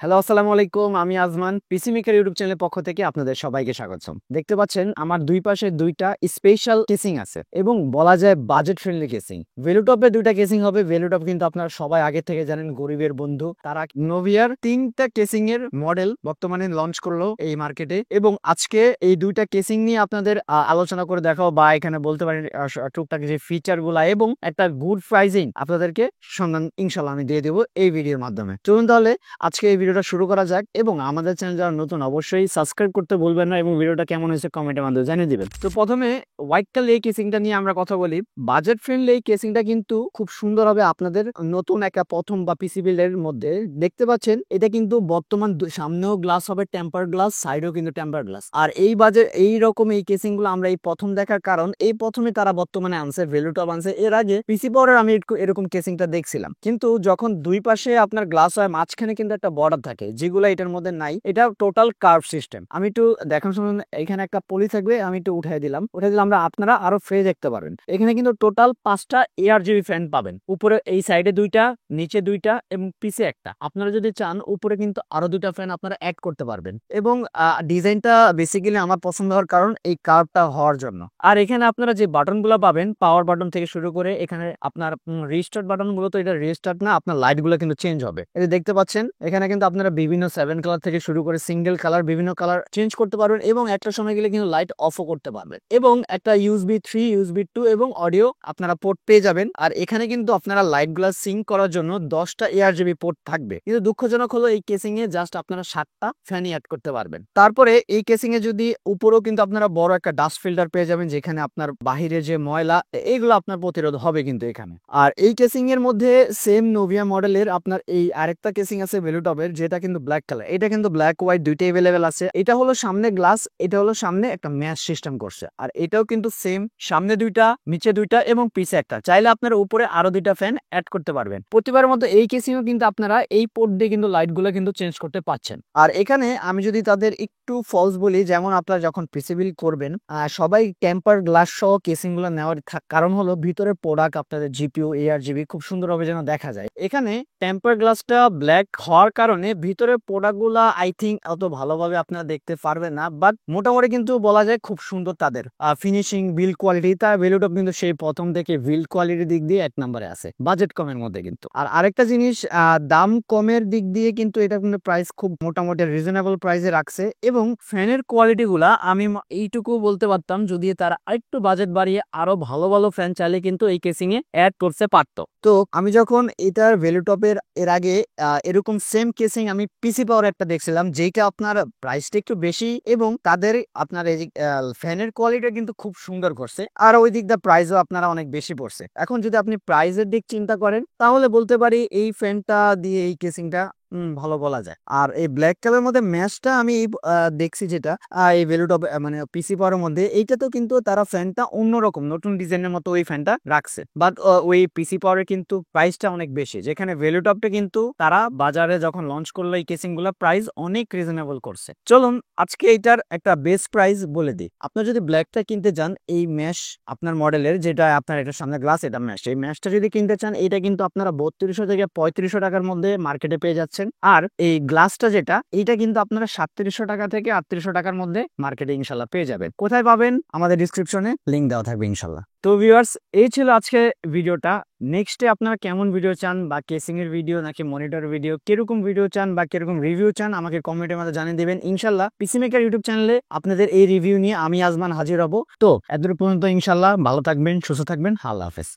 Hello, আসসালামু আলাইকুম। আমি আজমান পিসি মেকার ইউটিউব চ্যানেলের পক্ষ থেকে আপনাদের সবাইকে স্বাগতম। দেখতে পাচ্ছেন আমার দুই পাশে দুইটা স্পেশাল কেসিং আছে এবং বলা যায় বাজেট ফ্রেন্ডলি কেসিং। ভেলুটপে দুইটা কেসিং হবে। ভেলুটপ কিন্তু আপনারা সবাই আগে থেকে জানেন, গরিবের বন্ধু। তারা নোভিয়ার তিনটা কেসিং এর মডেল বর্তমানে লঞ্চ করলো এই মার্কেটে এবং আজকে এই দুইটা কেসিং নিয়ে আপনাদের আলোচনা করে দেখাও বা এখানে বলতে পারেন টুকটাক যে ফিচার গুলা এবং একটা গুড প্রাইজিং আপনাদেরকে সন্ধান ইনশাল্লাহ আমি দিয়ে দেবো এই ভিডিওর মাধ্যমে। চলুন তাহলে আজকে এই ভিডিওটা শুরু করা যাক এবং আমাদের চ্যানেল যারা নতুন অবশ্যই সাবস্ক্রাইব করতে ভুলবেন না এবং ভিডিওটা কেমন হয়েছে কমেন্টের মাধ্যমে জানিয়ে দিবেন। তো প্রথমে হোয়াইট কালার এই কেসিংটা নিয়ে আমরা কথা বলি। বাজেট ফ্রেন্ডলি এই কেসিংটা কিন্তু খুব সুন্দর হবে আপনাদের নতুন একটা প্রথম বা পিসি বিল্ডের মধ্যে। দেখতে পাচ্ছেন এটা কিন্তু বর্তমান সামনেও গ্লাস হবে টেম্পার গ্লাস, সাইডেও কিন্তু টেম্পার গ্লাস। আর এই বাজেট এই রকম এই কেসিং গুলো আমরা এই প্রথম দেখার কারণ এই প্রথমে তারা বর্তমানে আনছে, ভেলুটপ আনছে। এর আগে পিসি পাওয়ারের আমি এরকম কেসিংটা দেখছিলাম, কিন্তু যখন দুই পাশে আপনার গ্লাস হয় মাঝখানে কিন্তু একটা বর্ডার থাকে যেগুলো এটার মধ্যে নাই। এটা টোটাল কার্ভ সিস্টেম। আমি একটু দেখার সময় এখানে একটা পলি থাকবে, আমি একটু উঠাই দিলাম আমরা আপনারা আরো ফ্রেশ দেখতে পারবেন। এখানে কিন্তু টোটাল 5টা ARGB ফ্যান পাবেন। উপরে এই সাইডে দুইটা, নিচে দুইটা এবং পিছে একটা। আপনারা যদি চান উপরে কিন্তু আরো দুইটা ফ্যান আপনারা অ্যাড করতে পারবেন এবং ডিজাইনটা বেসিক্যালি আমার পছন্দ হওয়ার কারণ এই কার্ভটা হওয়ার জন্য। আর এখানে আপনারা যে বাটন গুলো পাবেন, পাওয়ার বাটন থেকে শুরু করে এখানে আপনার রিস্টার্ট বাটন গুলো, তো এটা রিস্টার্ট না, আপনার লাইট গুলো কিন্তু চেঞ্জ হবে। এটা দেখতে পাচ্ছেন এখানে কিন্তু আপনারা বিভিন্ন 7 কালার থেকে শুরু করে সিঙ্গেল কালার বিভিন্ন কালার চেঞ্জ করতে পারবেন এবং একটা সময় গেলে কিন্তু লাইট অফও করতে পারবেন এবং একটা USB 3, USB 2 এবং অডিও আপনারা পোর্ট পেয়ে যাবেন। আর এখানে কিন্তু আপনারা লাইট গুলা সিঙ্ক করার জন্য 10টা ARGB পোর্ট থাকবে, কিন্তু দুঃখজনক হলো এই কেসিং এ জাস্ট আপনারা 7টা ফ্যানই অ্যাড করতে পারবেন। তারপরে এই কেসিং এ যদি উপরেও কিন্তু আপনারা বড় একটা ডাস্ট ফিল্টার পেয়ে যাবেন, যেখানে আপনার বাহিরে যে ময়লা এইগুলো আপনার প্রতিরোধ হবে কিন্তু এখানে। আর এই কেসিং এর মধ্যে সেম নোভিয়া মডেলের আপনার এই আরেকটা কেসিং আছে ভেলুটপের, যেটা কিন্তু ব্ল্যাক কালার। এটা কিন্তু ব্ল্যাক হোয়াইট দুইটাই अवेलेबल আছে। এটা হলো সামনে গ্লাস, এটা হলো সামনে একটা ম্যাশ সিস্টেম করছে। আর এটাও কিন্তু সেম, সামনে দুইটা, নিচে দুইটা এবং পিছে একটা। চাইলে আপনারা উপরে আরো দুইটা ফ্যান অ্যাড করতে পারবেন। প্রতিবারের মতো এই কেসিংও কিন্তু আপনারা এই পোর্ট দিয়ে কিন্তু লাইট গুলো কিন্তু চেঞ্জ করতে পারছেন। আর এখানে আমি যদি তাদের একটু ফলস বলি, যেমন আপনারা যখন পিসি বিল্ড করবেন সবাই টেম্পার গ্লাস সহ কেসিং গুলো নেওয়ার কারণ হলো ভিতরে প্রোডাক্ট আপনাদের GPU ARGB খুব সুন্দরভাবে যেন দেখা যায়। এখানে টেম্পার গ্লাসটা ব্ল্যাক হওয়ার কারণে ভিতরে প্রোডাক্ট গুলা আই থিঙ্ক অত ভালোভাবে আপনারা দেখতে পারবেন না, বাট মোটামুটি কিন্তু বলা যায় খুব সুন্দর তাদের ফিনিশিং, বিল্ড কোয়ালিটি। তার ভেলুটপ কিন্তু সেই প্রথম থেকে বিল্ড কোয়ালিটির দিক দিয়ে 1 নম্বরে আছে বাজেট কমের মধ্যে কিন্তু। আর আরেকটা জিনিস, দাম কমের দিক দিয়ে কিন্তু এটা কিন্তু প্রাইস খুব মোটামুটি রিজনেবল প্রাইসে রাখছে এবং ফ্যানের কোয়ালিটি গুলা আমি এইটুকু বলতে পারতাম, যদি তারা আরেকটু বাজেট বাড়িয়ে আরো ভালো ভালো ফ্যান চাইলে কিন্তু এই কেসিং এ অ্যাড করতে পারতো। তো আমি যখন এটার ভেলুটপের এর আগে এরকম সেম কেসিং আমি পিসি পাওয়ার একটা দেখছিলাম, যেটা আপনার প্রাইসটা একটু বেশি এবং তাদের আপনার এই ফ্যানের কোয়ালিটি কিন্তু খুব সুন্দর করছে। আর ওই দিক দা প্রাইসও আপনারা অনেক বেশি পড়ছে। এখন যদি আপনি প্রাইসের দিক চিন্তা করেন তাহলে বলতে পারি এই ফ্যানটা দিয়ে এই কেসিংটা ভালো বলা যায়। আর এই ব্ল্যাক কালার মধ্যে ম্যাচটা আমি দেখছি, যেটা এই ভেলুটপ মানে পিসি পাওয়ার মধ্যে, এইটাতেও কিন্তু তারা ফ্যানটা অন্যরকম নতুন ডিজাইনের মতো ওই ফ্যানটা রাখছে, বাট ওই পিসি পাওয়ারের কিন্তু প্রাইসটা অনেক বেশি, যেখানে ভেলুটপটা কিন্তু তারা বাজারে যখন লঞ্চ করলো এই কেসিং গুলা প্রাইস অনেক রিজনেবল করছে। চলুন আজকে এইটার একটা বেস্ট প্রাইস বলে দিই। আপনার যদি ব্ল্যাকটা কিনতে চান, এই ম্যাশ আপনার মডেলের, যেটা আপনার এটার সামনে গ্লাস, এটা ম্যাশ, এই ম্যাশটা যদি কিনতে চান এটা কিন্তু আপনারা 3200 থেকে 3500 টাকার মধ্যে মার্কেটে পেয়ে যাচ্ছেন। আর এই গ্লাসটা যেটা, এটা কিন্তু আপনারা 3700 টাকা থেকে 3800 টাকার মধ্যে মার্কেটে ইনশাল্লাহ পেয়ে যাবেন। কোথায় পাবেন? আমাদের ডিসক্রিপশনে লিংক দেওয়া থাকবে ইনশাল্লাহ। তো ভিউয়ার্স, এই ছিল আজকে ভিডিওটা। নেক্সটে আপনারা কেমন ভিডিও চান, বা কেসিং এর ভিডিও নাকি মনিটর ভিডিও, কিরকম ভিডিও চান বা কিরকম রিভিউ চান আমাকে কমেন্টের মধ্যে জানিয়ে দেবেন। ইনশাল্লাহ পিসি মেকার ইউটিউব চ্যানেলে আপনাদের এই রিভিউ নিয়ে আমি আজমান হাজির হব। তো এত পর্যন্ত ইনশাল্লাহ ভালো থাকবেন, সুস্থ থাকবেন। আল্লাহ হাফেজ।